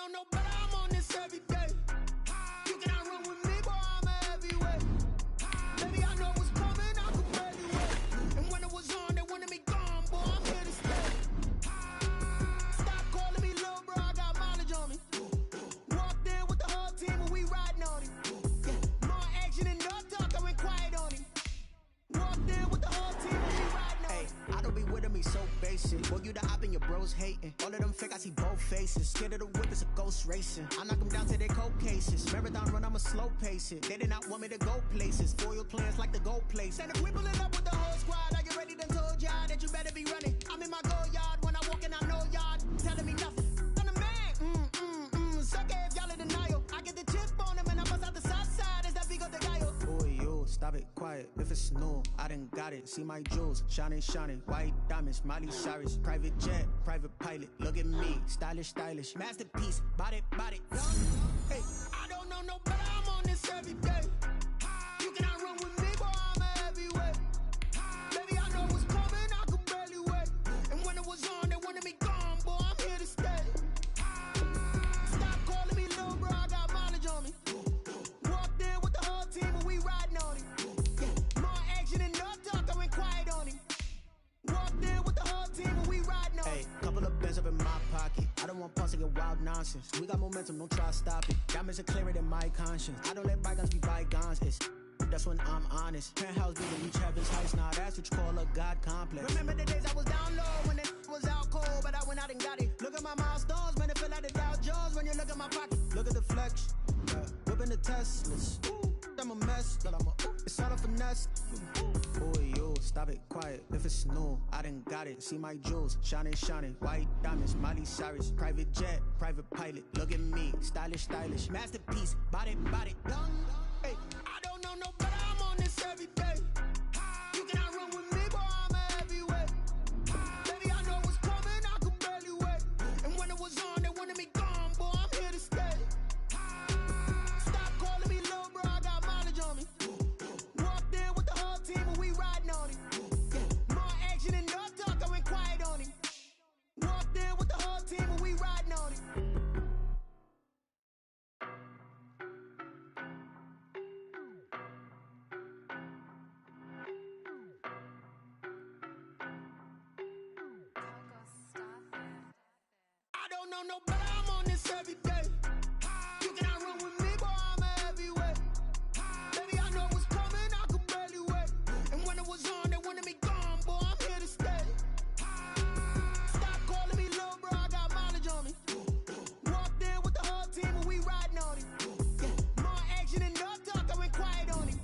know no better, I'm on this every day. You cannot run with me, boy, I'm a heavyweight. Baby, I know what's coming, I could barely wait. And when it was on, they wanted me gone, boy, I'm here to stay. Stop calling me little bro, I got mileage on me. Walked in with the whole team and we riding on him. Yeah, more action and no talk, I went quiet on him. Walked in with the whole team and we riding on him. I don't be with me so basic. Boy, you the op and your bros hating. All of them fake, I see both faces. Scared of the whip, it's a ghost racing. I knock them down to their cold cases. Marathon run, I'ma slow pace it. They did not want me to go places. Foil plans like the gold place. And if we pulling up with the whole squad, I get ready to told y'all that you better be running. I'm in my go yard. When I walk in, I know y'all telling me nothing. I'm the man. Suck it if y'all in denial. I get the chip on them and I bust out the south side. Is that Vigo de Gallo? Boy, you stop it, quiet. If it's new, I done got it. See my jewels, shining, white diamonds, Miley Cyrus, private jet, private pilot. Look at me, stylish, masterpiece, body, hey. I don't know no better, I'm on this every day. You cannot run with me, boy, I'm a heavyweight. Baby, I know what's coming, I could barely wait. And when it was on, they wanted me gone, boy, I'm here to stay. Stop calling me little bro, I got mileage on me. Walked in with the whole team and we riding on him. Yeah, more action and no talk, I went quiet on him. Walked in with the whole team and we riding on him. Hey, couple of bands up in my pocket. I don't want pulse to get wild nonsense. We got momentum, don't try to stop it. Diamonds are clearer than my conscience. I don't let bygones be bygones. That's when I'm honest. Penthouse didn't reach heaven's heights. Now that's what you call a God complex. Remember the days I was down low when it was out cold, but I went out and got it. Look at my milestones, man, it feel like the Dow Jones when you look at my pocket. Look at the flex, whipping the Teslas. I'm a mess, but it's all a finesse. Boy, you stop it, quiet. If it's new, I done got it. See my jewels, shining, white diamonds, Miley Cyrus, private jet, private pilot. Look at me, stylish, masterpiece, body, young. Hey, I don't know no better, I'm on this every day. You cannot run with me, boy, I'm a heavyweight. Baby, I know what's coming, I could barely wait. And when it was on, they wanted me gone, boy, I'm here to stay. Stop calling me little bro, I got mileage on me. Walked in with the whole team and we riding on him. Yeah, more action and no talk, I went quiet on him. Walked in with the whole team and we riding on him. I don't know no better, I'm on this every day. You cannot run with me, boy, I'm a heavyweight. Baby, I know what's coming, I could barely wait. And when it was on, they wanted me gone, boy, I'm here to stay. Stop calling me little bro, I got mileage on me. Walked in with the whole team and we riding on him. Yeah, more action and no talk, I went quiet on him.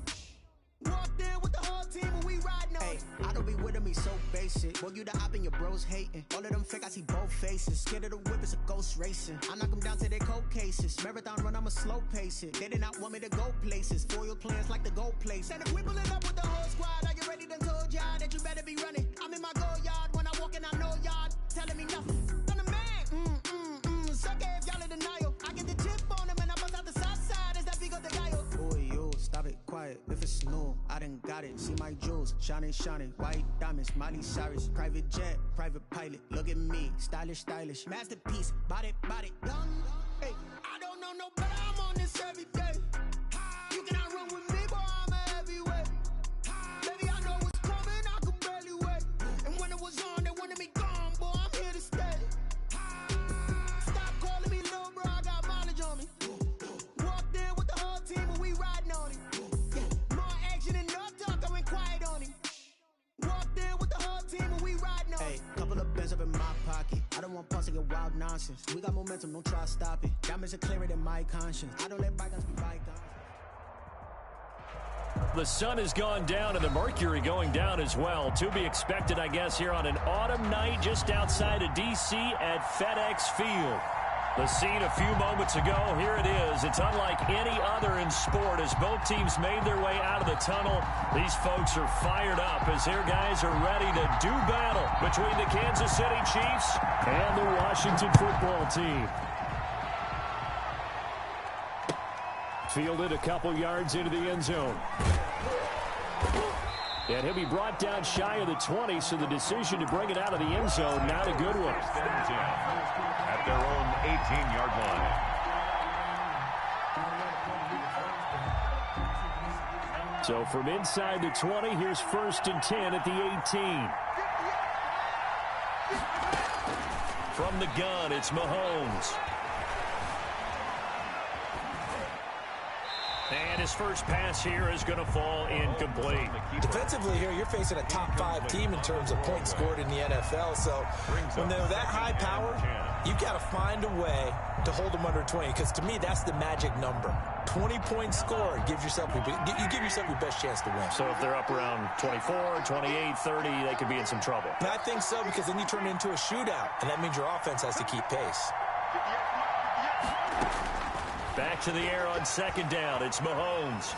Walked in with the whole team and we riding on him. I don't be with me so basic. Boy, you the op and your bros hating. All of them fake, I see both faces. Scared of the whip, it's a ghost racing. I knock them down to their cold cases. Marathon run, I'ma slow pace it. They did not want me to go places. Foil plans like the gold place. And if we pulling up with the whole squad, I get ready to told y'all that you better be running. I'm in my go yard. When I walk in, I know y'all telling me nothing. I'm the man. Suck it if y'all in denial. I get the chip on them and I bust out the south side. Is that Vigo de Gallo? Boy, you stop it, quiet. If it's new, I done got it. See my jewels, shining, white diamonds, Miley Cyrus, private jet, private pilot. Look at me, stylish, masterpiece, body, young. Hey, I don't know no better, I'm on this every day. You cannot run with me, boy, I'm a heavyweight. Baby, I know what's coming, I could barely wait. And when it was on, they wanted me gone, boy, I'm here to stay. Stop calling me little bro, I got mileage on me. Walked in with the whole team and we riding on him. Yeah, more action and no talk, I went quiet on him. Walked in with the whole team and we riding on him. Hey, couple of bands up in my pocket. I don't want pulse to get wild nonsense. We got momentum, don't try to stop it. Diamonds are clearer than my conscience. I don't let bygones be bygones. The sun has gone down and the mercury going down as well. To be expected, I guess, here on an autumn night just outside of D.C. at FedEx Field. The scene a few moments ago, here it is. It's unlike any other in sport as both teams made their way out of the tunnel. These folks are fired up as their guys are ready to do battle between the Kansas City Chiefs and the Washington football team. Fielded a couple yards into the end zone. And he'll be brought down shy of the 20, so the decision to bring it out of the end zone, not a good one. At their own 18-yard line. So from inside the 20, here's 1st and 10 at the 18. From the gun, it's Mahomes. And his first pass here is going to fall incomplete. Defensively here, you're facing a top-5 team in terms of points scored in the NFL. So when they're that high power, you've got to find a way to hold them under 20. Because to me, that's the magic number. 20 points scored gives yourself you give yourself your best chance to win. So if they're up around 24, 28, 30, they could be in some trouble. And I think so, because then you turn it into a shootout, and that means your offense has to keep pace. Back to the air on 2nd down. It's Mahomes.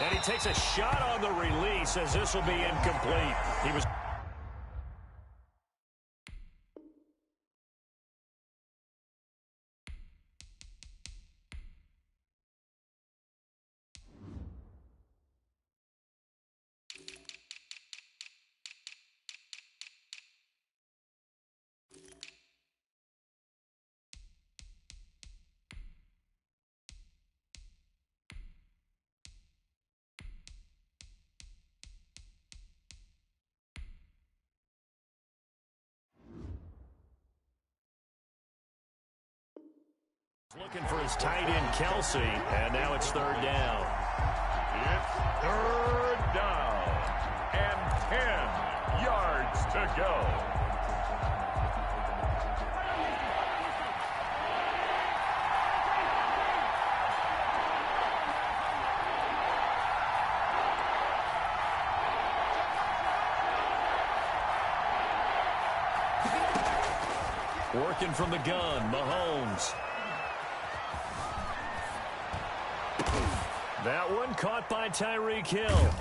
And he takes a shot on the release as this will be incomplete. He was... Looking for his tight end, Kelsey, and now it's 3rd down. It's 3rd down and 10 yards to go. Working from the gun, Mahomes. That one caught by Tyreek Hill.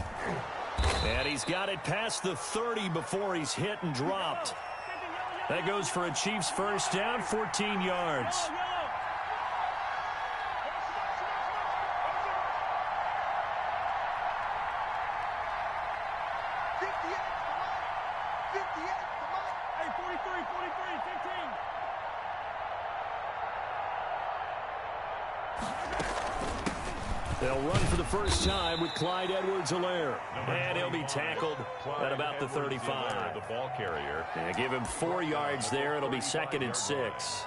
And he's got it past the 30 before he's hit and dropped. That goes for a Chiefs first down, 14 yards. They'll run for the first time with Clyde Edwards-Helaire. And he'll be tackled at about the 35. The ball carrier. And give him 4 yards there. It'll be 2nd and 6.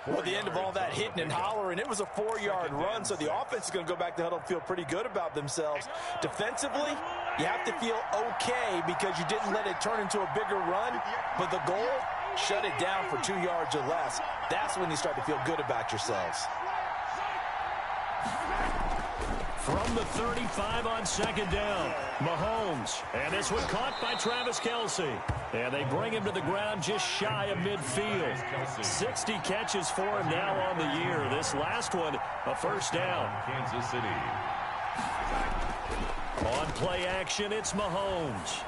Well, at the end of all that hitting and hollering, it was a 4-yard run, so the offense is going to go back to huddle and feel pretty good about themselves. Defensively, you have to feel okay because you didn't let it turn into a bigger run, but the goal, shut it down for 2 yards or less. That's when you start to feel good about yourselves. From the 35 on 2nd down, Mahomes. And this one caught by Travis Kelce. And they bring him to the ground just shy of midfield. 60 catches for him now on the year. This last one, a first down. Kansas City. On play action, it's Mahomes.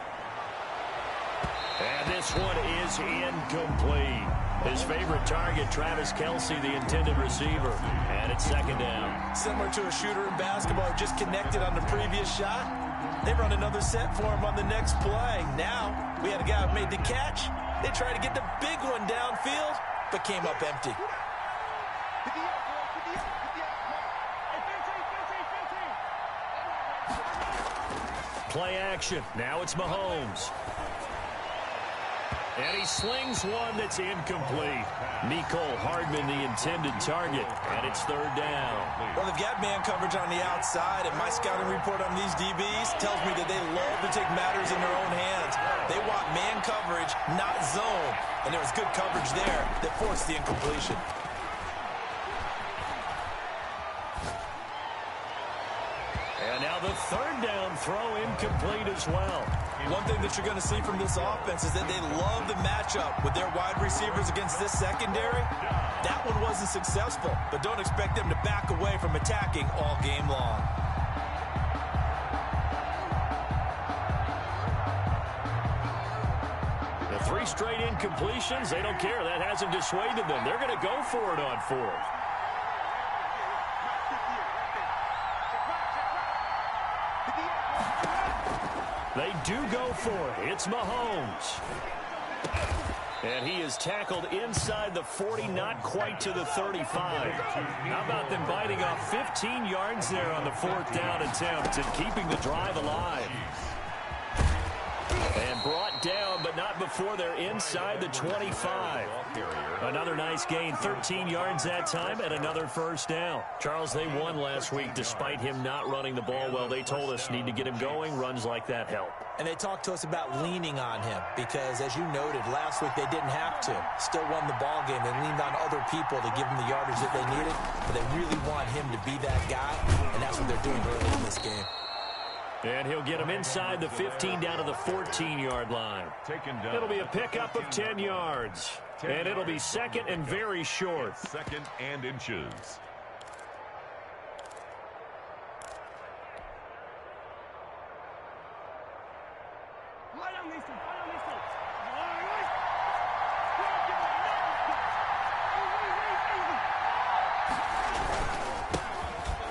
And this one is incomplete. His favorite target, Travis Kelce, the intended receiver. And it's 2nd down. Similar to a shooter in basketball who just connected on the previous shot. They run another set for him on the next play. Now, we had a guy who made the catch. They tried to get the big one downfield, but came up empty. Play action. Now it's Mahomes. And he slings one that's incomplete. Mecole Hardman, the intended target, and it's 3rd down. Well, they've got man coverage on the outside, and my scouting report on these DBs tells me that they love to take matters in their own hands. They want man coverage, not zone, and there was good coverage there that forced the incompletion. And now the 3rd down throw incomplete as well. One thing that you're going to see from this offense is that they love the matchup with their wide receivers against this secondary. That one wasn't successful, but don't expect them to back away from attacking all game long. The 3 straight incompletions, they don't care. That hasn't dissuaded them. They're going to go for it on 4th. do go for it. It's Mahomes. And he is tackled inside the 40, not quite to the 35. How about them biting off 15 yards there on the 4th down attempt and keeping the drive alive? And brought down, but not before they're inside the 25. Another nice gain, 13 yards that time, and another first down. Charles, they won last week despite him not running the ball well. They told us need to get him going. Runs like that help. And they talked to us about leaning on him because, as you noted, last week they didn't have to. Still won the ball game. They leaned on other people to give them the yardage that they needed, but they really want him to be that guy, and that's what they're doing early in this game. And he'll get him inside the 15 down to the 14-yard line. It'll be a pickup of 10 yards. And it'll be second and very short. Second and inches.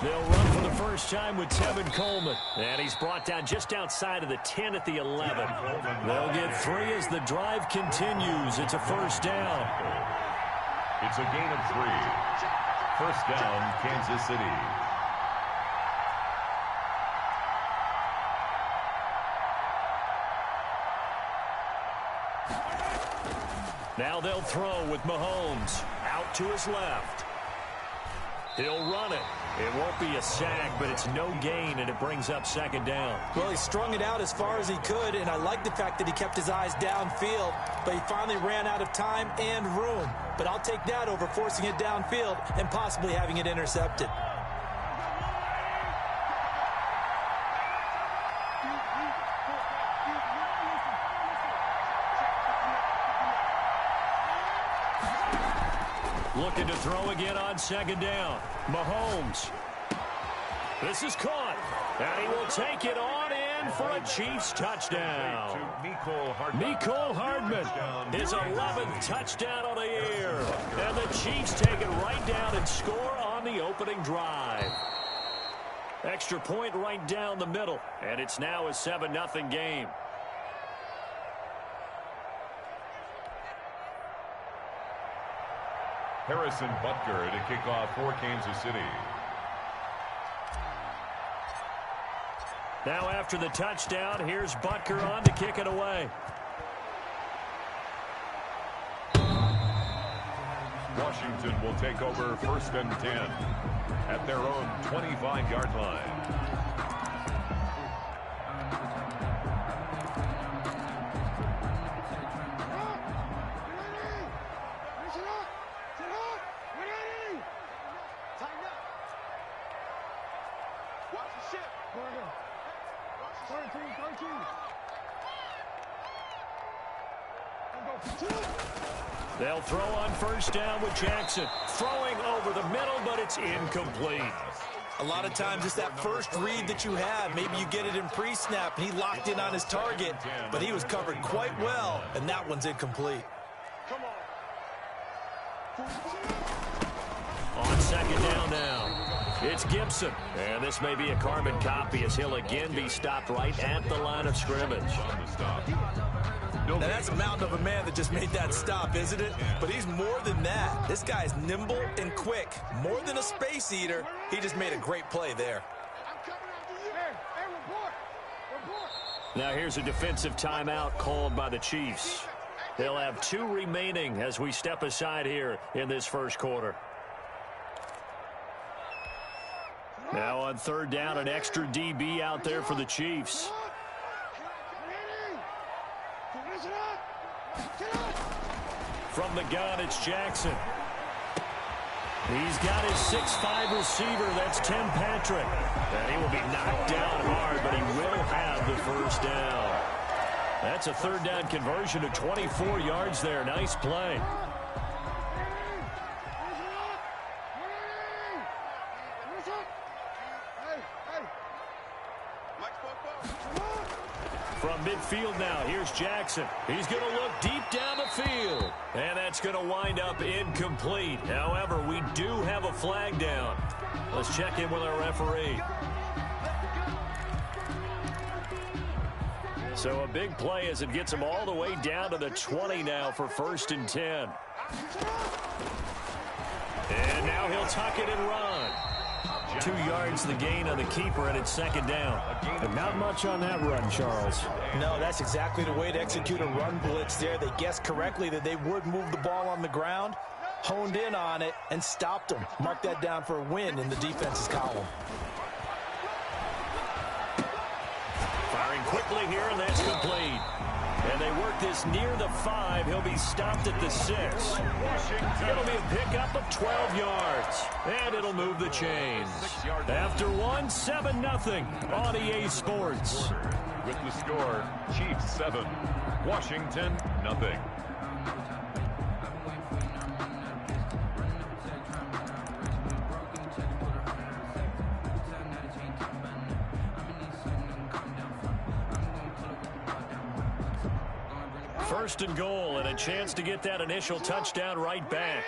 They'll run for the first time with Tevin Coleman. And he's brought down just outside of the 10 at the 11. They'll get 3 as the drive continues. It's a first down. It's a gain of 3. First down, Kansas City. Now they'll throw with Mahomes out to his left. He'll run it. It won't be a sack, but it's no gain, and it brings up second down. Well, he strung it out as far as he could, and I like the fact that he kept his eyes downfield, but he finally ran out of time and room. But I'll take that over forcing it downfield and possibly having it intercepted. Looking to throw again on second down. Mahomes. This is caught. And he will take it on in for a Chiefs touchdown. Mecole Hardman, his 11th touchdown of the year. And the Chiefs take it right down and score on the opening drive. Extra point right down the middle. And it's now a 7-0 game. Harrison Butker to kick off for Kansas City. Now after the touchdown, here's Butker on to kick it away. Washington will take over first and 10 at their own 25-yard line. They'll throw on first down with Jackson. Throwing over the middle, but it's incomplete. A lot of times it's that first read that you have. Maybe you get it in pre-snap, and he locked in on his target, but he was covered quite well, and that one's incomplete. On second down now, it's Gibson. And this may be a carbon copy as he'll again be stopped right at the line of scrimmage. Now that's a mountain of a man that just made that stop, isn't it? But he's more than that. This guy's nimble and quick. More than a space eater, he just made a great play there. Now here's a defensive timeout called by the Chiefs. They'll have 2 remaining as we step aside here in this first quarter. Now on third down, an extra DB out there for the Chiefs. From the gun, it's Jackson. He's got his 6'5" receiver. That's Tim Patrick. And he will be knocked down hard, but he will have the first down. That's a third down conversion of 24 yards there. Nice play. From midfield now, here's Jackson. He's going to look deep down the field. And that's going to wind up incomplete. However, we do have a flag down. Let's check in with our referee. So a big play as it gets them all the way down to the 20 now for 1st and 10. And now he'll tuck it and run. 2 yards the gain on the keeper, and it's 2nd down. And not much on that run, Charles. No, that's exactly the way to execute a run blitz there. They guessed correctly that they would move the ball on the ground, honed in on it, and stopped them. Mark that down for a win in the defense's column. Firing quickly here, and that's complete. And they work this near the 5. He'll be stopped at the 6. It'll be a pickup of 12 yards. And it'll move the chains. After 1, 7-0 on EA Sports. With the score, Chiefs 7, Washington 0. First and goal, and a chance to get that initial touchdown right back.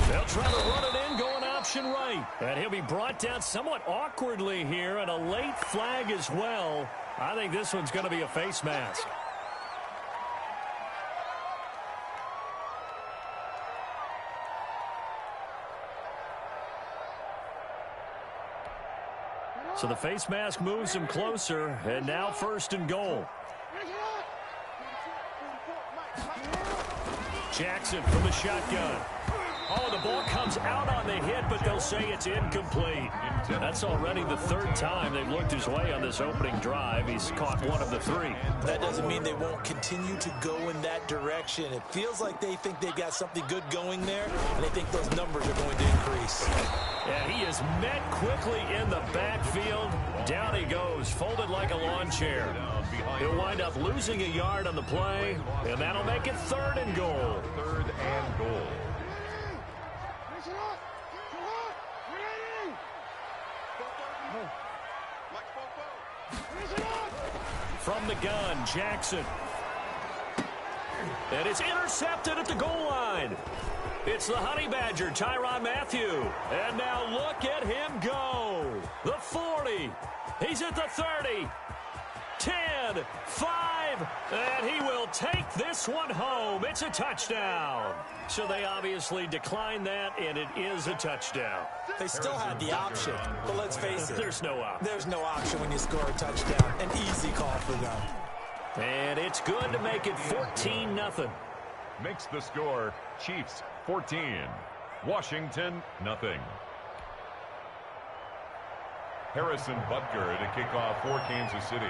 They'll try to run it in, going option right. And he'll be brought down somewhat awkwardly here, and a late flag as well. I think this one's going to be a face mask. So the face mask moves him closer, and now 1st and goal. Jackson from the shotgun. Oh, the ball comes out on the hit, but they'll say it's incomplete. That's already the 3rd time they've looked his way on this opening drive. He's caught 1 of the 3. That doesn't mean they won't continue to go in that direction. It feels like they think they've got something good going there, and they think those numbers are going to increase. And he is met quickly in the backfield. Down he goes, folded like a lawn chair. He'll wind up losing a yard on the play, and that'll make it 3rd and goal. 3rd and goal. From the gun, Jackson. And it's intercepted at the goal line. It's the Honey Badger, Tyrann Mathieu. And now look at him go. The 40. He's at the 30. 10, 5, and he will take this one home. It's a touchdown. So they obviously declined that, and it is a touchdown. They still had the option, but let's face it. There's no option. There's no option when you score a touchdown. An easy call for them. And it's good to make it 14-0. Makes the score, Chiefs 14, Washington 0. Harrison Butker to kick off for Kansas City.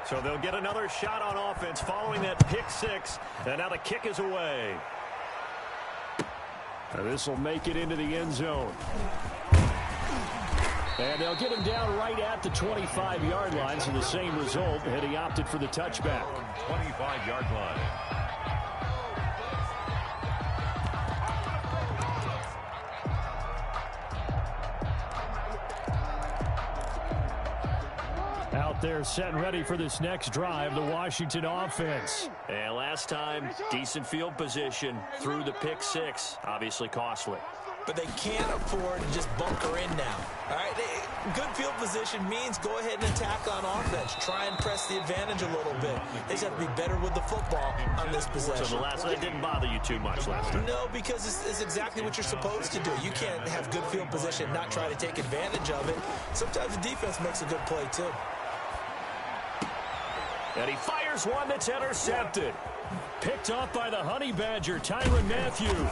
So they'll get another shot on offense following that pick 6, and now the kick is away. This will make it into the end zone. And they'll get him down right at the 25-yard line, so the same result, and he opted for the touchback. 25-yard line. Out there set and ready for this next drive, the Washington offense. And last time, decent field position through the pick 6, obviously costly. But they can't afford to just bunker in now. All right, good field position means go ahead and attack on offense. Try and press the advantage a little bit. They just have to be better with the football on this possession. So the last one didn't bother you too much last time? No, because it's exactly what you're supposed to do. You can't have good field position and not try to take advantage of it. Sometimes the defense makes a good play, too. And he fires one that's intercepted. Picked off by the Honey Badger, Tyrann Mathieu.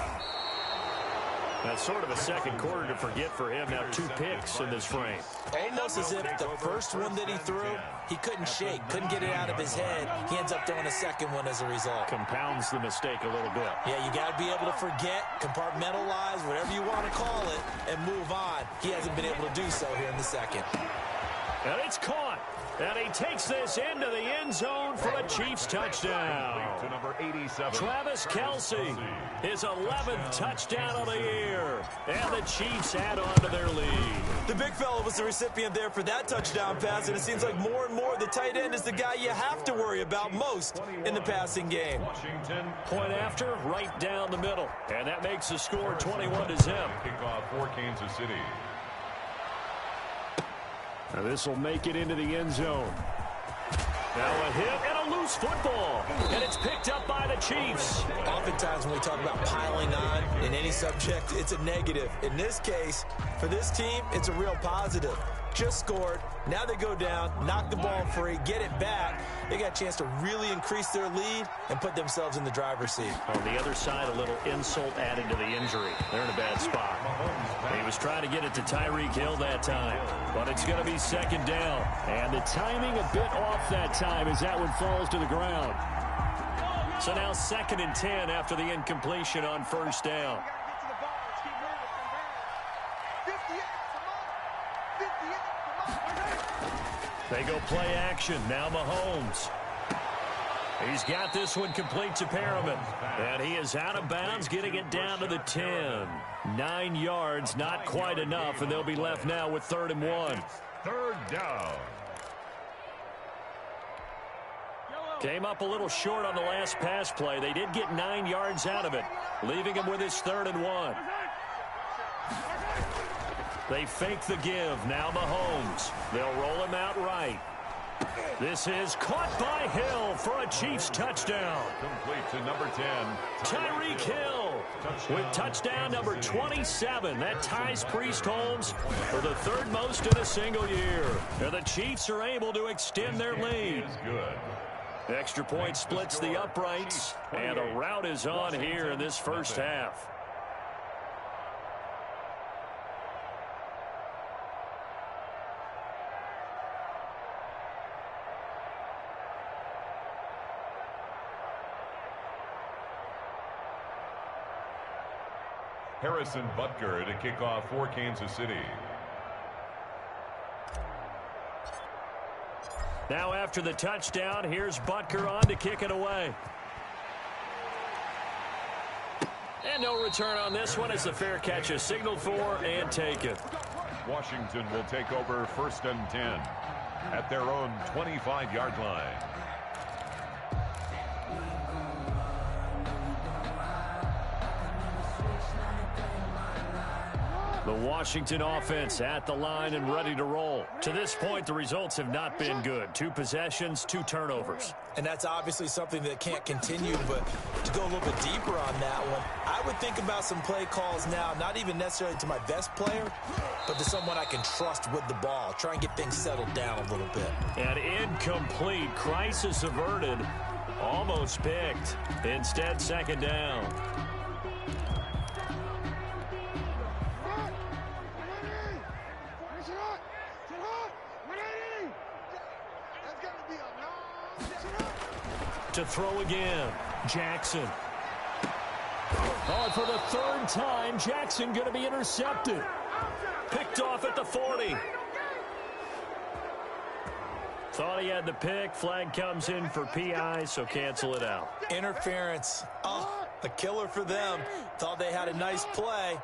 That's sort of a second quarter to forget for him. Now 2 picks in this frame. Almost as if the first one that he threw, he couldn't shake, couldn't get it out of his head. He ends up throwing a second one as a result. Compounds the mistake a little bit. Yeah, you got to be able to forget, compartmentalize, whatever you want to call it, and move on. He hasn't been able to do so here in the second. And it's caught. And he takes this into the end zone for a Chiefs touchdown. To number 87. Travis Kelce, his 11th touchdown of the year. And the Chiefs add on to their lead. The big fella was the recipient there for that touchdown pass, and it seems like more and more the tight end is the guy you have to worry about most in the passing game. Washington. Point after, right down the middle. And that makes the score 21-0. Kickoff for Kansas City. Now this will make it into the end zone. Now a hit and a loose football. And it's picked up by the Chiefs. Oftentimes when we talk about piling on in any subject, it's a negative. In this case, for this team, it's a real positive. Just scored. Now they go down, knock the ball free, get it back. They got a chance to really increase their lead and put themselves in the driver's seat. On the other side, a little insult added to the injury. They're in a bad spot. He was trying to get it to Tyreek Hill that time, but it's going to be second down. And the timing a bit off that time as that one falls to the ground. So now 2nd and 10 after the incompletion on first down. They go play action. Now Mahomes. He's got this one complete to Perriman. And he is out of bounds, getting it down to the 10. 9 yards, not quite enough, and they'll be left now with 3rd and 1. 3rd down. Came up a little short on the last pass play. They did get 9 yards out of it, leaving him with his 3rd and 1. They fake the give. Now Mahomes. They'll roll him out right. This is caught by Hill for a Chiefs touchdown. Complete to number 10. Tyreek Hill with touchdown number 27. That ties Priest Holmes for the 3rd most in a single year. And the Chiefs are able to extend their lead. Good. Extra point splits the uprights, and a rout is on here in this first half. Harrison Butker to kick off for Kansas City. Now after the touchdown, here's Butker on to kick it away. And no return on this one as the fair catch is signaled for and taken. Washington will take over 1st and 10 at their own 25-yard line. The Washington offense at the line and ready to roll. To this point, the results have not been good. 2 possessions, 2 turnovers. And that's obviously something that can't continue, but to go a little bit deeper on that one, I would think about some play calls now, not even necessarily to my best player, but to someone I can trust with the ball. Try and get things settled down a little bit. And incomplete. Crisis averted. Almost picked. Instead, 2nd down. To throw again, Jackson. Oh, for the 3rd time, Jackson going to be intercepted. Picked off at the 40. Thought he had the pick. Flag comes in for PI, so cancel it out. Interference. Oh, a killer for them. Thought they had a nice play.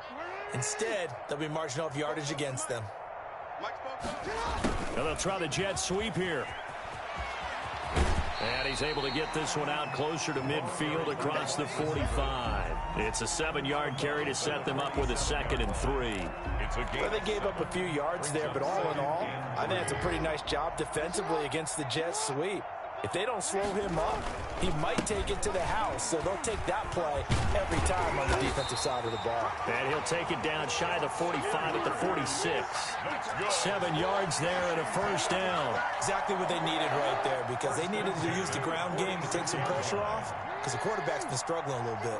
Instead, they'll be marching off yardage against them. Now they'll try the jet sweep here. And he's able to get this one out closer to midfield across the 45. It's a 7-yard carry to set them up with a 2nd and 3. Well, they gave up a few yards there, but all in all, I think it's a pretty nice job defensively against the jet sweep. If they don't slow him up, he might take it to the house, so they'll take that play every time on the defensive side of the ball. And he'll take it down shy of the 45 at the 46. 7 yards there and a 1st down. Exactly what they needed right there, because they needed to use the ground game to take some pressure off, because the quarterback's been struggling a little bit.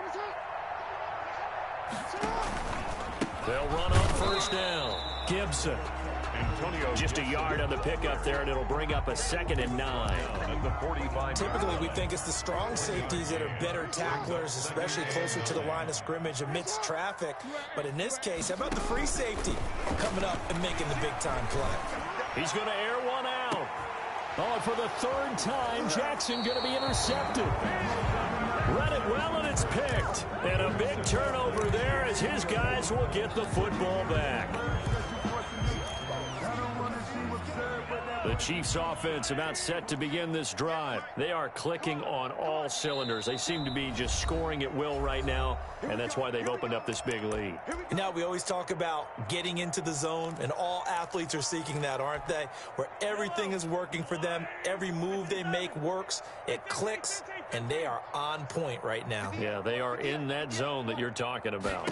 They'll run on 1st down. Gibson. Just a yard on the pickup there, and it'll bring up a 2nd and 9. Typically, we think it's the strong safeties that are better tacklers, especially closer to the line of scrimmage amidst traffic. But in this case, how about the free safety coming up and making the big-time play? He's going to air one out. Oh, for the 3rd time, Jackson going to be intercepted. Read it well, and it's picked. And a big turnover there as his guys will get the football back. The Chiefs offense about set to begin this drive. They are clicking on all cylinders. They seem to be just scoring at will right now, and that's why they've opened up this big lead. Now, we always talk about getting into the zone, and all athletes are seeking that, aren't they? Where everything is working for them. Every move they make works. It clicks, and they are on point right now. Yeah, they are in that zone that you're talking about.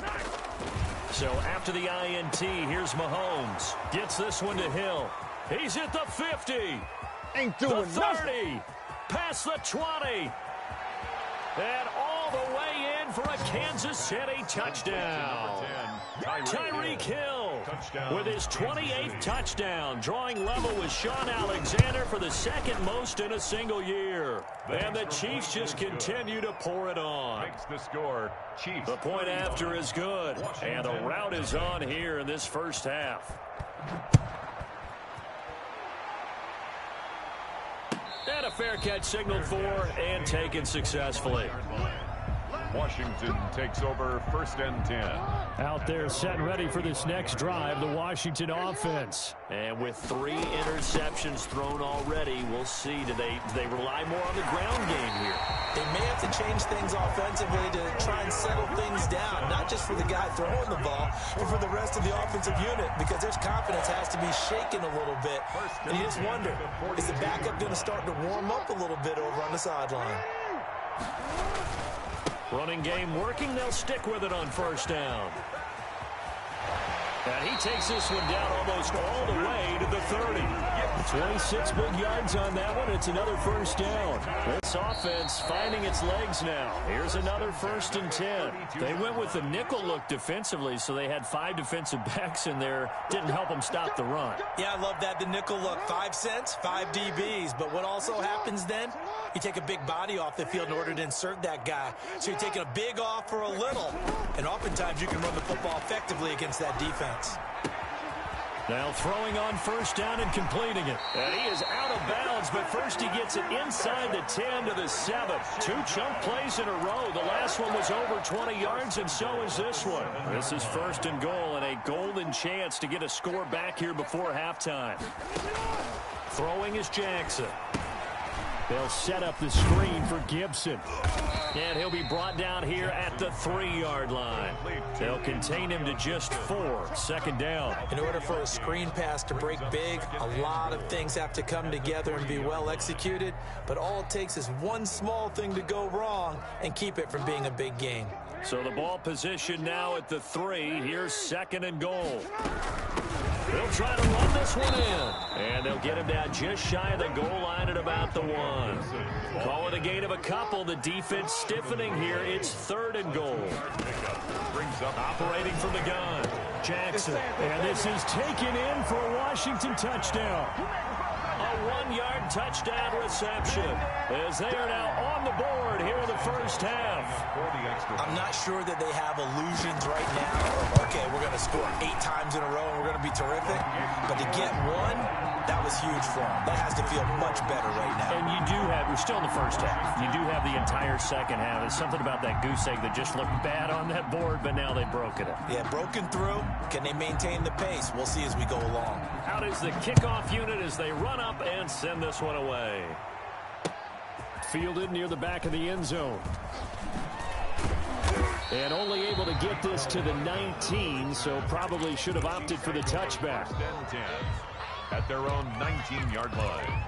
So after the INT, here's Mahomes. Gets this one to Hill. He's at the 50. Ain't doing the 30. nothing. Past the 20. And all the way in for a Kansas City touchdown. Tyreek Hill with his 28th touchdown, drawing level with Sean Alexander for the second most in a single year. And the Chiefs just continue to pour it on. The point after is good, and the route is on here in this first half. And a fair catch signaled for and taken successfully. Washington takes over 1st and 10. Out there set and ready for this next drive, the Washington offense. And with 3 interceptions thrown already, we'll see. Do they rely more on the ground game here? They may have to change things offensively to try and settle things down, not just for the guy throwing the ball, but for the rest of the offensive unit, because their confidence has to be shaken a little bit. And you just wonder, is the backup going to start to warm up a little bit over on the sideline? Running game working. They'll stick with it on 1st down. And he takes this one down almost all the way to the 30. 26 big yards on that one. It's another 1st down. This offense finding its legs now. Here's another 1st and 10. They went with the nickel look defensively, so they had 5 defensive backs in there. Didn't help them stop the run. Yeah, I love that. The nickel look. 5 cents, 5 DBs. But what also happens then? You take a big body off the field in order to insert that guy. So you're taking a big off for a little. And oftentimes you can run the football effectively against that defense. Now throwing on 1st down and completing it. And he is out of bounds, but first he gets it inside the 10 to the 7. 2 chunk plays in a row. The last one was over 20 yards, and so is this one. This is 1st and goal, and a golden chance to get a score back here before halftime. Throwing is Jackson. They'll set up the screen for Gibson. And he'll be brought down here at the 3-yard line. They'll contain him to just 4. 2nd down. In order for a screen pass to break big, a lot of things have to come together and be well executed. But all it takes is one small thing to go wrong and keep it from being a big gain. So the ball position now at the 3. Here's 2nd and goal. They'll try to run this one in. And they'll get him down just shy of the goal line at about the 1. Call it a gain of a couple. The defense stiffening here. It's 3rd and goal. Operating from the gun, Jackson. And this is taken in for a Washington touchdown. A 1-yard touchdown reception as they are now on the board here in the first half. I'm not sure that they have illusions right now. Okay, we're going to score 8 times in a row and we're going to be terrific. But to get one, that was huge for them. That has to feel much better right now. And you do have, we're still in the first half. You do have the entire second half. There's something about that goose egg that just looked bad on that board, but now they've broken it. Yeah, broken through. Can they maintain the pace? We'll see as we go along. Out is the kickoff unit as they run up and send this one away. Fielded near the back of the end zone. And only able to get this to the 19, so probably should have opted for the touchback. At their own 19-yard line.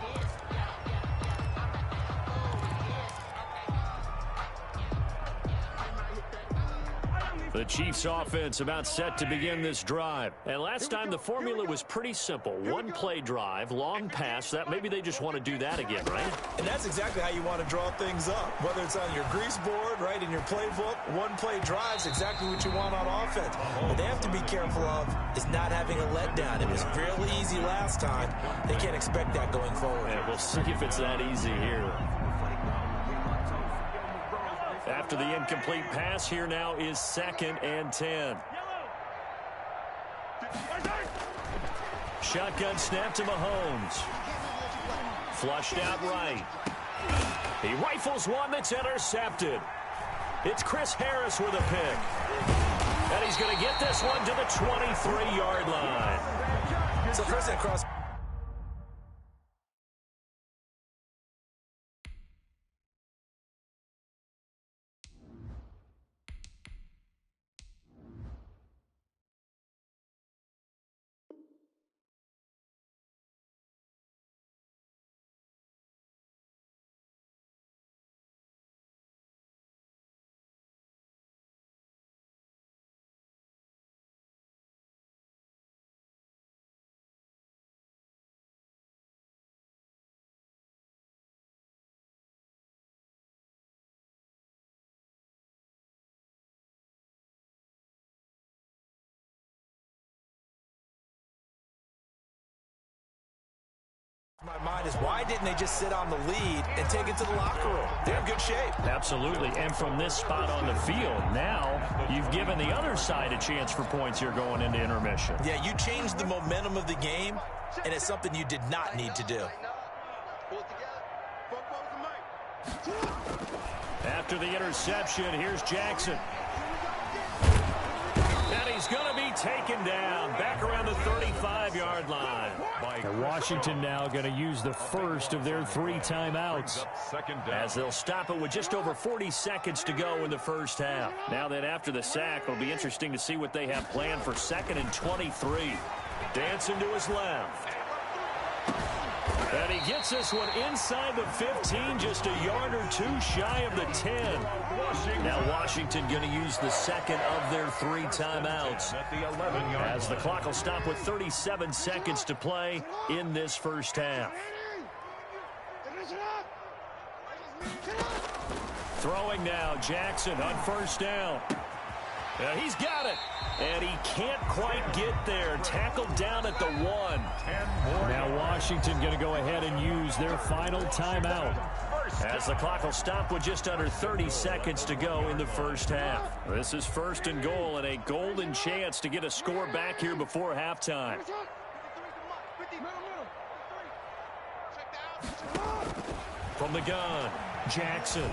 The Chiefs offense about set to begin this drive. And last time the formula was pretty simple. 1-play drive, long pass. That maybe they just want to do that again, right? And that's exactly how you want to draw things up. Whether it's on your grease board, right, in your playbook, 1-play drive's exactly what you want on offense. What they have to be careful of is not having a letdown. It was real easy last time. They can't expect that going forward. Yeah, we'll see if it's that easy here. After the incomplete pass, here now is 2nd and 10. Shotgun snap to Mahomes. Flushed out right. He rifles one that's intercepted. It's Chris Harris with a pick. And he's going to get this one to the 23-yard line. So first and cross. My mind is, why didn't they just sit on the lead and take it to the locker room? They're in good shape. Absolutely. And from this spot on the field, now you've given the other side a chance for points here going into intermission. Yeah, you changed the momentum of the game, and it's something you did not need to do. After the interception, here's Jackson. And he's going to be taken down back around the 35-yard line. And Washington now going to use the first of their 3 timeouts. As they'll stop it with just over 40 seconds to go in the first half. Now that after the sack, it'll be interesting to see what they have planned for 2nd and 23. Dancing to his left. And he gets this one inside the 15, just a yard or 2 shy of the 10. Now Washington going to use the second of their 3 timeouts, as the clock will stop with 37 seconds to play in this first half. Throwing now, Jackson on first down. He's got it. And he can't quite get there. Tackled down at the 1. Now Washington going to go ahead and use their final timeout, as the clock will stop with just under 30 seconds to go in the first half. This is 1st and goal, and a golden chance to get a score back here before halftime. From the gun, Jackson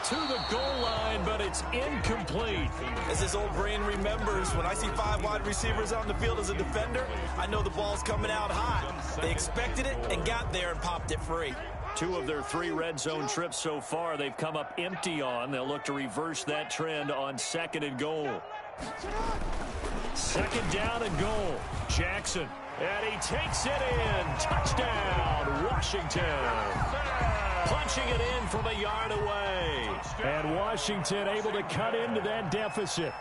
to the goal line, but it's incomplete. As his old brain remembers, when I see 5 wide receivers on the field as a defender, I know the ball's coming out hot. They expected it and got there and popped it free. 2 of their 3 red zone trips so far they've come up empty on. They'll look to reverse that trend on 2nd and goal. 2nd down and goal. Jackson, and he takes it in. Touchdown, Washington. Punching it in from a yard away. And Washington able to cut into that deficit.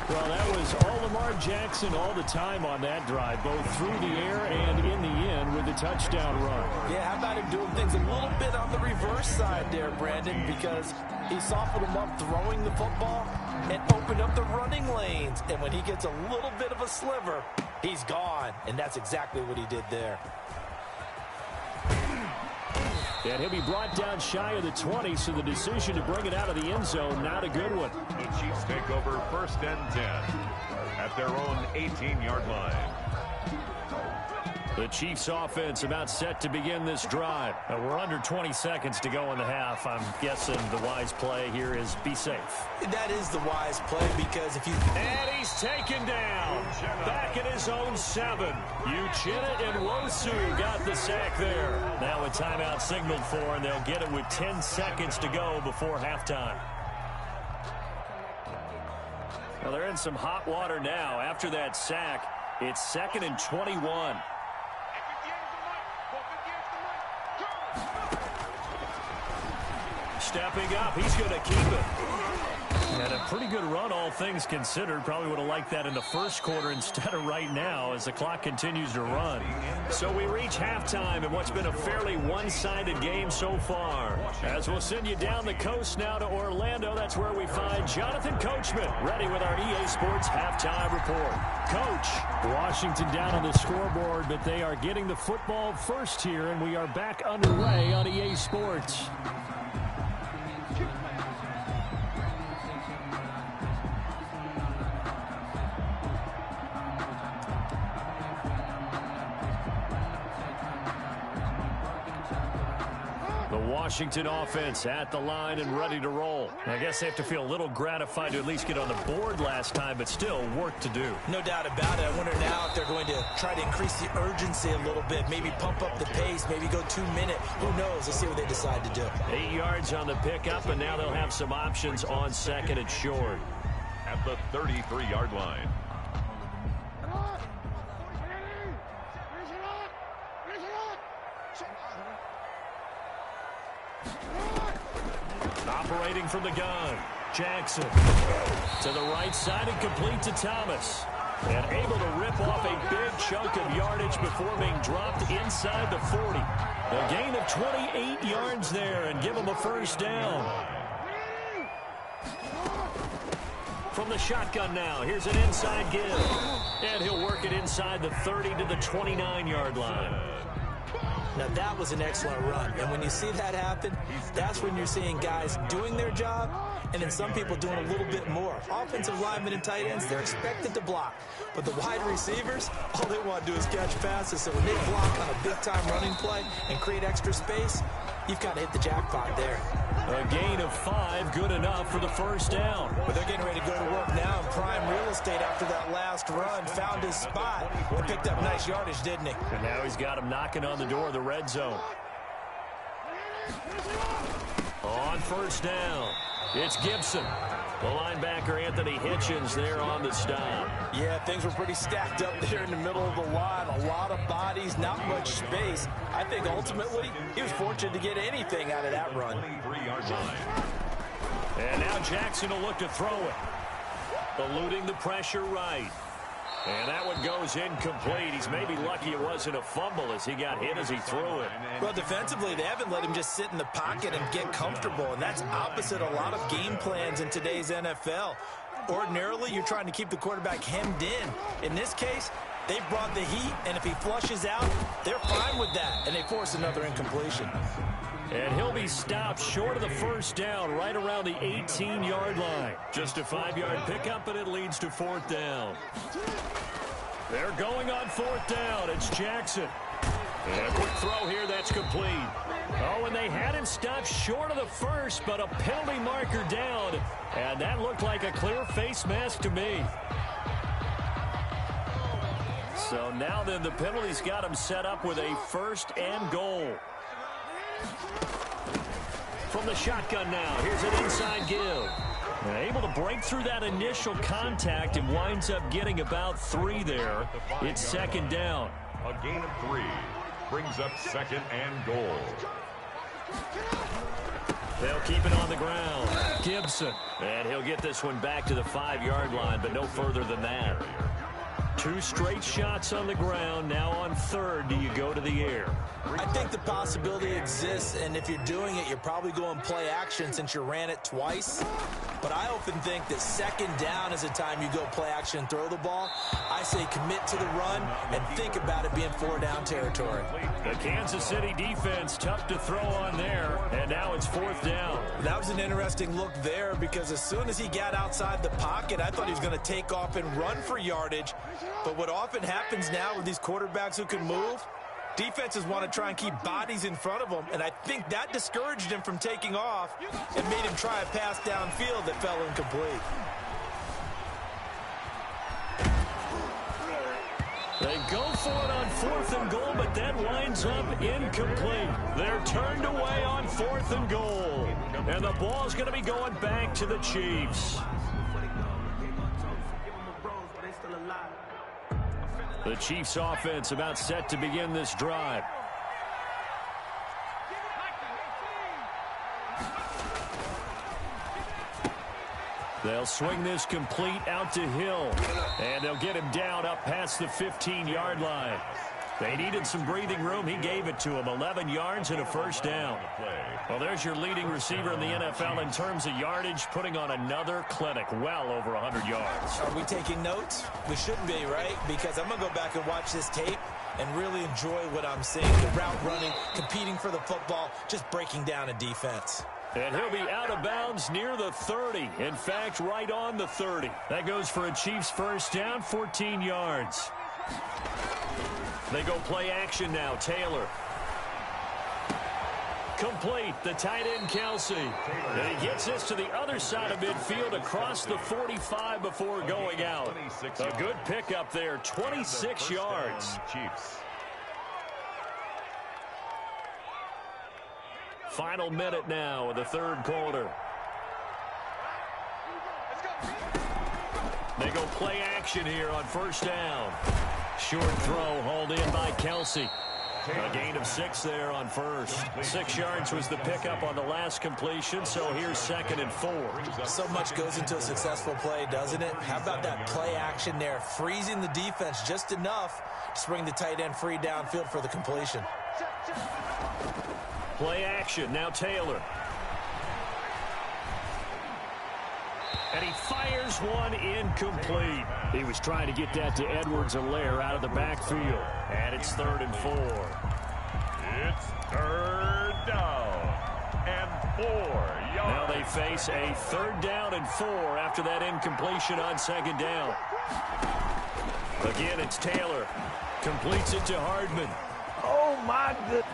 Well, that was all Lamar Jackson all the time on that drive, both through the air and in the end with the touchdown run. Yeah, how about him doing things a little bit on the reverse side there, Brandon, because he softened him up throwing the football and opened up the running lanes. And when he gets a little bit of a sliver, he's gone. And that's exactly what he did there. And he'll be brought down shy of the 20, so the decision to bring it out of the end zone, not a good one. The Chiefs take over 1st and 10 at their own 18-yard line. The Chiefs offense about set to begin this drive. We're under 20 seconds to go in the half. I'm guessing the wise play here is be safe. That is the wise play, because if you... And he's taken down. Back at his own 7. Uchenna and Wosu got the sack there. Now a timeout signaled for, and they'll get it with 10 seconds to go before halftime. Well, they're in some hot water now. After that sack, it's 2nd and 21. Stepping up, he's going to keep it. And a pretty good run, all things considered. Probably would have liked that in the first quarter instead of right now as the clock continues to run. So we reach halftime in what's been a fairly one-sided game so far. As we'll send you down the coast now to Orlando, that's where we find Jonathan Coachman, ready with our EA Sports halftime report. Coach. Washington down on the scoreboard, but they are getting the football first here, and we are back underway on EA Sports. Washington offense at the line and ready to roll. I guess they have to feel a little gratified to at least get on the board last time, but still work to do. No doubt about it. I wonder now if they're going to try to increase the urgency a little bit, maybe pump up the pace, maybe go 2-minute. Who knows? Let's see what they decide to do. 8 yards on the pickup, and now they'll have some options on 2nd and short. At the 33-yard line. Operating from the gun, Jackson to the right side and complete to Thomas. And able to rip off a big chunk of yardage before being dropped inside the 40. A gain of 28 yards there and give him a first down. From the shotgun now, here's an inside give. And he'll work it inside the 30 to the 29-yard line. Now, that was an excellent run. And when you see that happen, that's when you're seeing guys doing their job and then some people doing a little bit more. Offensive linemen and tight ends, they're expected to block. But the wide receivers, all they want to do is catch passes. So when they block on a big-time running play and create extra space, you've got to hit the jackpot there. A gain of 5, good enough for the first down. But they're getting ready to go to work now in prime real estate after that last run. Found his spot and picked up nice yardage, didn't he? And now he's got him knocking on the door of the red zone. On first down, it's Gibson. The linebacker, Anthony Hitchens, there on the stop. Yeah, things were pretty stacked up there in the middle of the line. A lot of bodies, not much space. I think ultimately he was fortunate to get anything out of that run. 23-yard line. And now Jackson will look to throw it. Eluding the pressure right. And that one goes incomplete. He's maybe lucky it wasn't a fumble as he got hit as he threw it. Well, defensively, they haven't let him just sit in the pocket and get comfortable, and that's opposite a lot of game plans in today's NFL. Ordinarily, you're trying to keep the quarterback hemmed in. In this case, they brought the heat, and if he flushes out, they're fine with that, and they force another incompletion. And he'll be stopped short of the first down right around the 18-yard line. Just a 5-yard pickup, and it leads to fourth down. They're going on fourth down. It's Jackson. And a quick throw here that's complete. Oh, and they had him stopped short of the first, but a penalty marker down. And that looked like a clear face mask to me. So now then the penalty's got him set up with a first and goal. From the shotgun now, here's an inside give. And able to break through that initial contact and winds up getting about 3 there. It's second down. A gain of 3 brings up second and goal. They'll keep it on the ground. Gibson. And he'll get this one back to the 5-yard line, but no further than that. 2 straight shots on the ground. Now on third, do you go to the air? I think the possibility exists, and if you're doing it, you're probably going play action since you ran it twice. But I often think that second down is the time you go play action and throw the ball. I say commit to the run and think about it being 4-down territory. The Kansas City defense tough to throw on there, and now it's fourth down. That was an interesting look there because as soon as he got outside the pocket, I thought he was going to take off and run for yardage. But what often happens now with these quarterbacks who can move, defenses want to try and keep bodies in front of them, and I think that discouraged him from taking off and made him try a pass downfield that fell incomplete. They go for it on fourth and goal, but that winds up incomplete. They're turned away on fourth and goal, and the ball's going to be going back to the Chiefs. The Chiefs offense about set to begin this drive. They'll swing this complete out to Hill. And they'll get him down up past the 15-yard line. They needed some breathing room. He gave it to him. 11 yards and a first down. Well, there's your leading receiver in the NFL in terms of yardage, putting on another clinic, well over 100 yards. Are we taking notes? We should be, right? Because I'm going to go back and watch this tape and really enjoy what I'm seeing. The route running, competing for the football, just breaking down a defense. And he'll be out of bounds near the 30. In fact, right on the 30. That goes for a Chiefs first down, 14 yards. They go play action now. Taylor. Complete. The tight end, Kelsey. And he gets this to the other side of midfield across the 45 before going out. A good pickup there. 26 yards. Chiefs. Final minute now of the third quarter. They go play action here on first down. Short throw hauled in by Kelsey. A gain of 6 there on first. 6 yards was the pickup on the last completion, so here's second and 4. So much goes into a successful play, doesn't it? How about that play action there, freezing the defense just enough to bring the tight end free downfield for the completion. Play action, now Taylor. And he fires one incomplete. He was trying to get that to Edwards-Helaire out of the backfield. And it's 3rd and 4. It's 3rd down and 4 yards. Now they face a 3rd down and 4 after that incompletion on 2nd down. Again, it's Taylor. Completes it to Hardman. Oh, my goodness.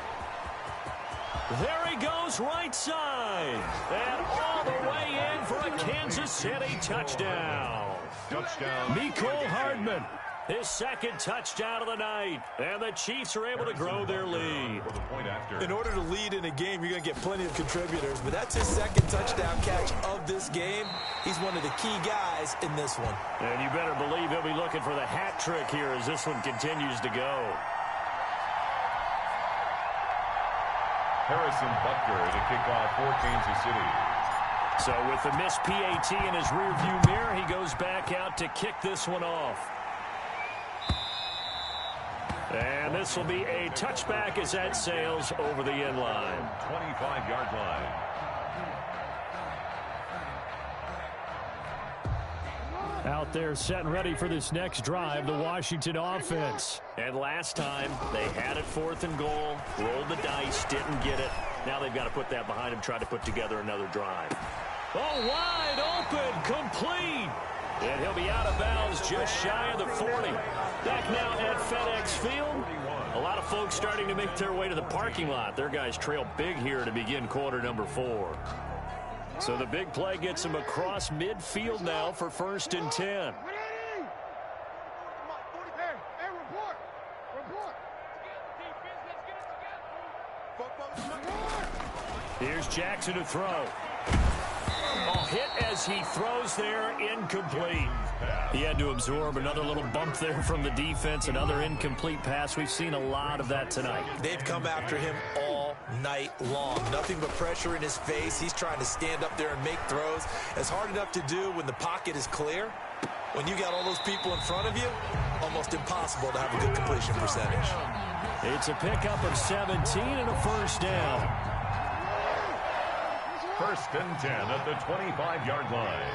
There he goes, right side. And all the way in for a Kansas City touchdown. Touchdown. Mecole Hardman, his 2nd touchdown of the night. And the Chiefs are able to grow their lead. For the point after. In order to lead in a game, you're going to get plenty of contributors, but that's his 2nd touchdown catch of this game. He's one of the key guys in this one. And you better believe he'll be looking for the hat trick here as this one continues to go. Harrison Butker to kick off for Kansas City. So with the missed PAT in his rearview mirror, he goes back out to kick this one off. And this will be a touchback as that sails over the end line. 25-yard line. Out there set and ready for this next drive, the Washington offense. And last time, they had it 4th and goal, rolled the dice, didn't get it. Now they've got to put that behind them, try to put together another drive. Oh, wide open, complete. And he'll be out of bounds just shy of the 40. Back now at FedEx Field. A lot of folks starting to make their way to the parking lot. Their guys trail big here to begin quarter number 4. So the big play gets him across midfield now for 1st and 10. Here's Jackson to throw. Oh, hit as he throws there, incomplete. He had to absorb another little bump there from the defense, another incomplete pass. We've seen a lot of that tonight. They've come after him all night long. Nothing but pressure in his face. He's trying to stand up there and make throws. It's hard enough to do when the pocket is clear. When you got all those people in front of you, almost impossible to have a good completion percentage. It's a pickup of 17 and a 1st down. 1st and 10 at the 25-yard line.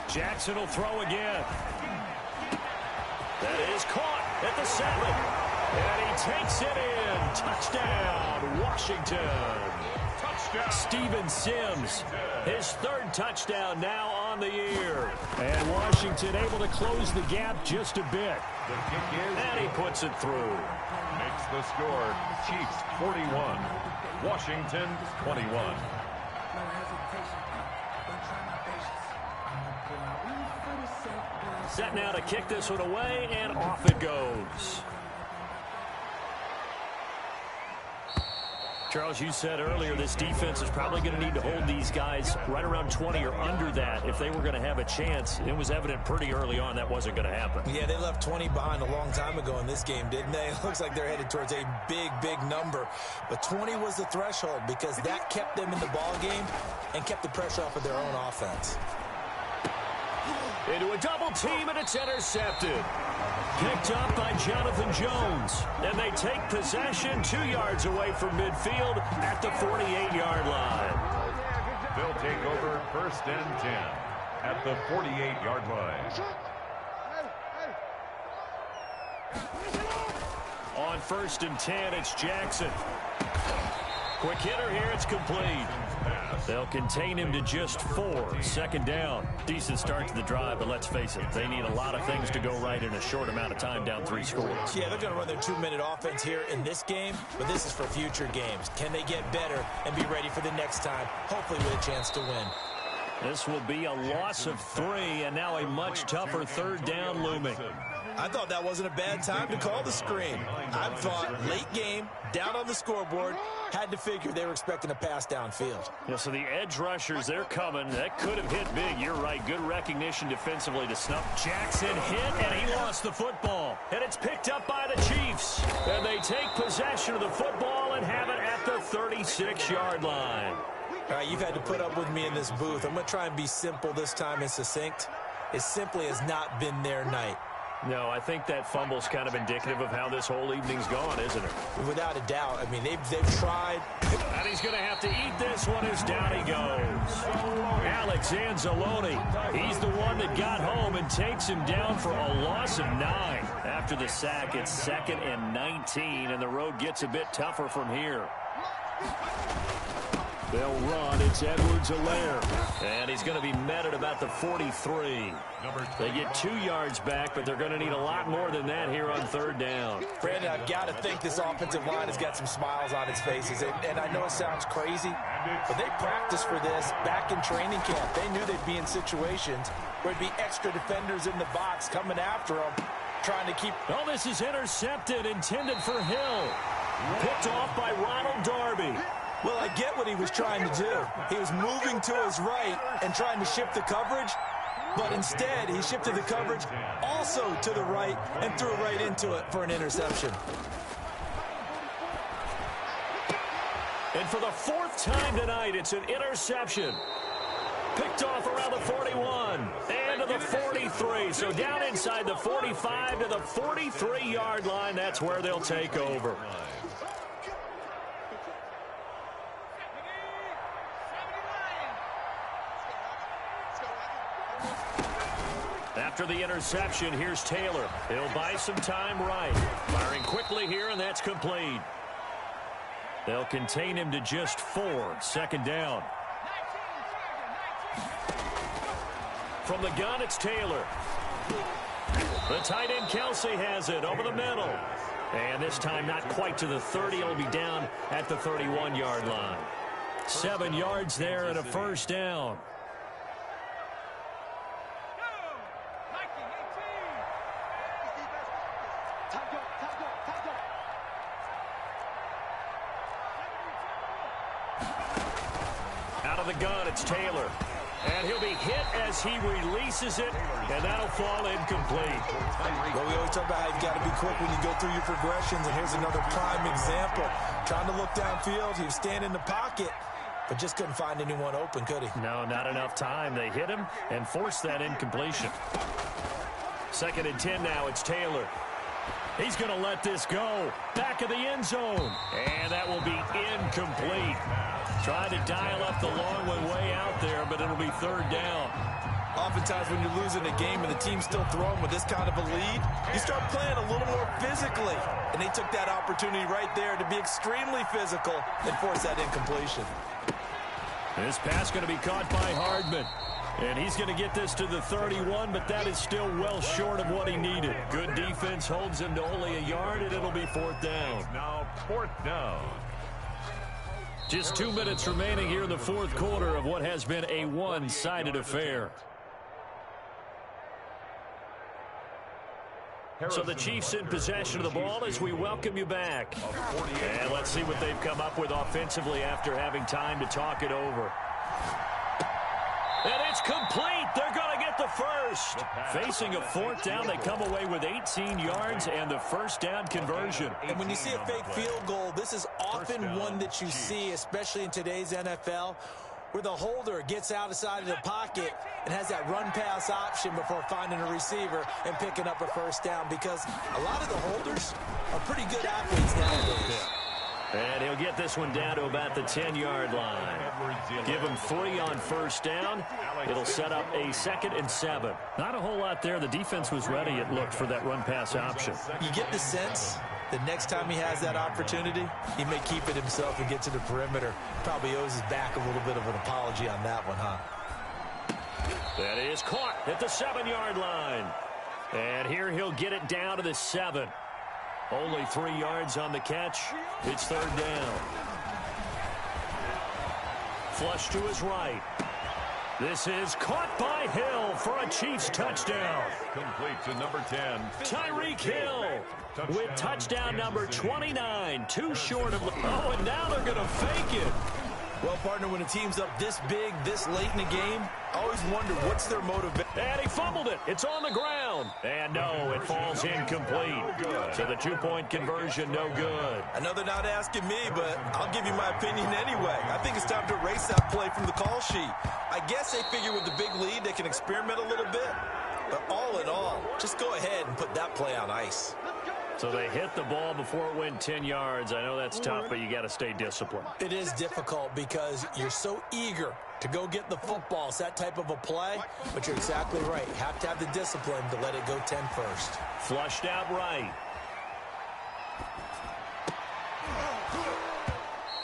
Jackson will throw again. That is caught at the 7. And he takes it in. Touchdown, Washington. Touchdown. Steven Sims, his 3rd touchdown now on the year. And Washington able to close the gap just a bit. The kick is. And he puts it through. Makes the score Chiefs 41, Washington 21. Set now to kick this one away, and off it goes. Charles, you said earlier this defense is probably going to need to hold these guys right around 20 or under that if they were going to have a chance. It was evident pretty early on that wasn't going to happen. Yeah, they left 20 behind a long time ago in this game, didn't they? It looks like they're headed towards a big, big number. But 20 was the threshold because that kept them in the ball game and kept the pressure off of their own offense. Into a double team, and it's intercepted. Picked up by Jonathan Jones. And they take possession 2 yards away from midfield at the 48-yard line. They'll take over 1st and 10 at the 48-yard line. On 1st and 10, it's Jackson. Quick hitter here, it's complete. They'll contain him to just 4. 2nd down. Decent start to the drive, but let's face it, they need a lot of things to go right in a short amount of time, down 3 scores. Yeah, they're going to run their 2-minute offense here in this game, but this is for future games. Can they get better and be ready for the next time, hopefully with a chance to win? This will be a loss of 3, and now a much tougher 3rd down looming. I thought that wasn't a bad time to call the screen. I thought late game, down on the scoreboard, had to figure they were expecting a pass downfield. Yeah, so the edge rushers, they're coming. That could have hit big. You're right. Good recognition defensively to snuff. Jackson hit, and he lost the football. And it's picked up by the Chiefs. And they take possession of the football and have it at the 36-yard line. All right, you've had to put up with me in this booth. I'm going to try and be simple this time and succinct. It simply has not been their night. No, I think that fumble's kind of indicative of how this whole evening's gone, isn't it? Without a doubt. I mean, they've tried. And he's going to have to eat this one as down he goes. Alex Anzalone, he's the one that got home and takes him down for a loss of 9. After the sack, it's 2nd and 19, and the road gets a bit tougher from here. They'll run. It's Edwards-Helaire. And he's going to be met at about the 43. They get 2 yards back, but they're going to need a lot more than that here on 3rd down. Brandon, I've got to think this offensive line has got some smiles on its faces. And I know it sounds crazy, but they practiced for this back in training camp. They knew they'd be in situations where there'd be extra defenders in the box coming after them, trying to keep... Oh, this is intercepted, intended for Hill. Picked off by Ronald Darby. Well, I get what he was trying to do. He was moving to his right and trying to shift the coverage, but instead he shifted the coverage also to the right and threw right into it for an interception. And for the 4th time tonight, it's an interception. Picked off around the 41 and to the 43. So down inside the 45 to the 43-yard line. That's where they'll take over. After the interception, here's Taylor. He'll buy some time right. Firing quickly here, and that's complete. They'll contain him to just 4. 2nd down. From the gun, it's Taylor. The tight end, Kelsey, has it over the middle. And this time not quite to the 30. It'll be down at the 31-yard line. 7 yards there and a 1st down. Out of the gun, it's Taylor. And he'll be hit as he releases it, and that'll fall incomplete. Well, we always talk about how you've got to be quick when you go through your progressions, and here's another prime example. Trying to look downfield, he was standing in the pocket, but just couldn't find anyone open, could he? No, not enough time. They hit him and forced that incompletion. 2nd and 10 now, it's Taylor. He's going to let this go. Back of the end zone. And that will be incomplete. Trying to dial up the long one way out there, but it'll be 3rd down. Oftentimes when you're losing a game and the team's still throwing with this kind of a lead, you start playing a little more physically. And they took that opportunity right there to be extremely physical and force that incompletion. This pass going to be caught by Hardman. And he's going to get this to the 31, but that is still well short of what he needed. Good defense holds him to only a yard, and it'll be 4th down. Now 4th down. Just 2 minutes remaining here in the 4th quarter of what has been a one-sided affair. So the Chiefs in possession of the ball as we welcome you back. And let's see what they've come up with offensively after having time to talk it over. And it's complete. They're going to get the first. Facing a 4th down, they come away with 18 yards and the 1st down conversion. And when you see a fake field goal, this is often one that you see, especially in today's NFL, where the holder gets outside of the pocket and has that run-pass option before finding a receiver and picking up a 1st down, because a lot of the holders are pretty good athletes nowadays. And he'll get this one down to about the 10-yard line. Give him 3 on 1st down. It'll set up a 2nd and 7. Not a whole lot there. The defense was ready, it looked, for that run-pass option. You get the sense that next time he has that opportunity, he may keep it himself and get to the perimeter. Probably owes his back a little bit of an apology on that one, huh? That is caught at the 7-yard line. And here he'll get it down to the 7. Only 3 yards on the catch. It's 3rd down. Flush to his right. This is caught by Hill for a Chiefs touchdown. Complete to number 10. Tyreek Hill with touchdown number 29. Too short of... Oh, and now they're going to fake it. Well, partner, when a team's up this big, this late in the game, I always wonder what's their motivation. And he fumbled it. It's on the ground. And no, it falls incomplete. So the 2-point conversion, no good. I know they're not asking me, but I'll give you my opinion anyway. I think it's time to erase that play from the call sheet. I guess they figure with the big lead they can experiment a little bit. But all in all, just go ahead and put that play on ice. So they hit the ball before it went 10 yards. I know that's tough, but you got to stay disciplined. It is difficult because you're so eager to go get the football. It's that type of a play, but you're exactly right. You have to have the discipline to let it go 10 first. Flushed out right.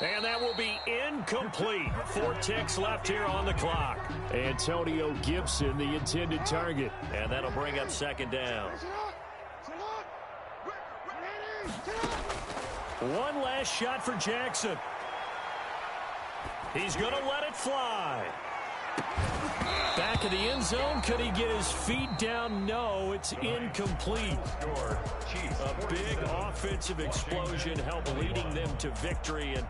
And that will be incomplete. 4 ticks left here on the clock. Antonio Gibson, the intended target. And that'll bring up second down. One last shot for Jackson. He's going to let it fly. Back of the end zone. Could he get his feet down? No, it's incomplete. A big offensive explosion helped leading them to victory. And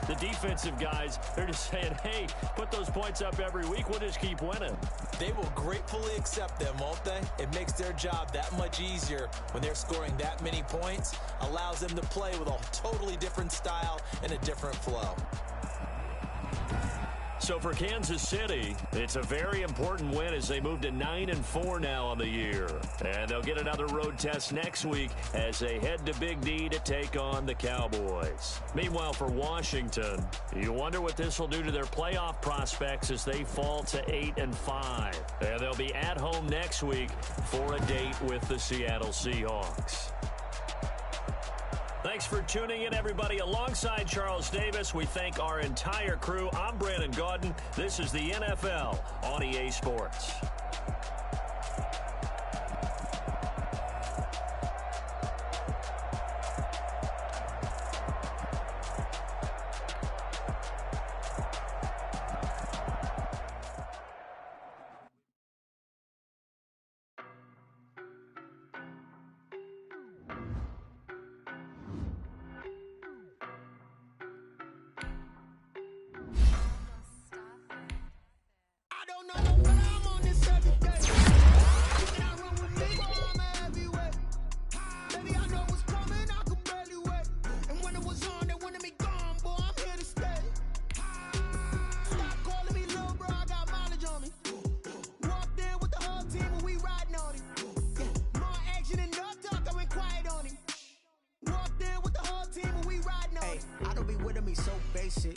the defensive guys, they're just saying, hey, put those points up every week. We'll just keep winning. They will gratefully accept them, won't they? It makes their job that much easier when they're scoring that many points. Allows them to play with a totally different style and a different flow. So for Kansas City, it's a very important win as they move to 9-4 now on the year. And they'll get another road test next week as they head to Big D to take on the Cowboys. Meanwhile, for Washington, you wonder what this will do to their playoff prospects as they fall to 8-5. And they'll be at home next week for a date with the Seattle Seahawks. Thanks for tuning in, everybody. Alongside Charles Davis, we thank our entire crew. I'm Brandon Gaudin. This is the NFL on EA Sports.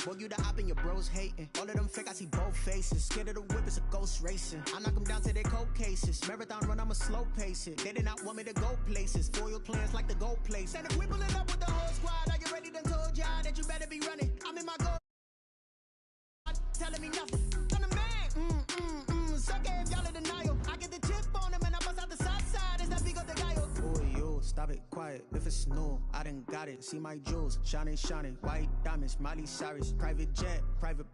Boy, you the op and your bros hating. All of them fake, I see both faces. Scared of the whip, it's a ghost racing. I knock them down to their cold cases. Marathon run, I'ma slow pace it. They did not want me to go places. Foil plans like the gold place. And if we pulling up with the whole squad, are you ready? Done told y'all that you better be running. I'm in my goal. Telling me nothing. I'm the man. Suck it if y'all in denial. I get the chip on them and I bust out the south side. Is that big of the guy? Oh, yo, stop it, quiet. If it's new, I done got it. See my jewels, shining, shining. White diamonds, Miley Cyrus. Private jet, private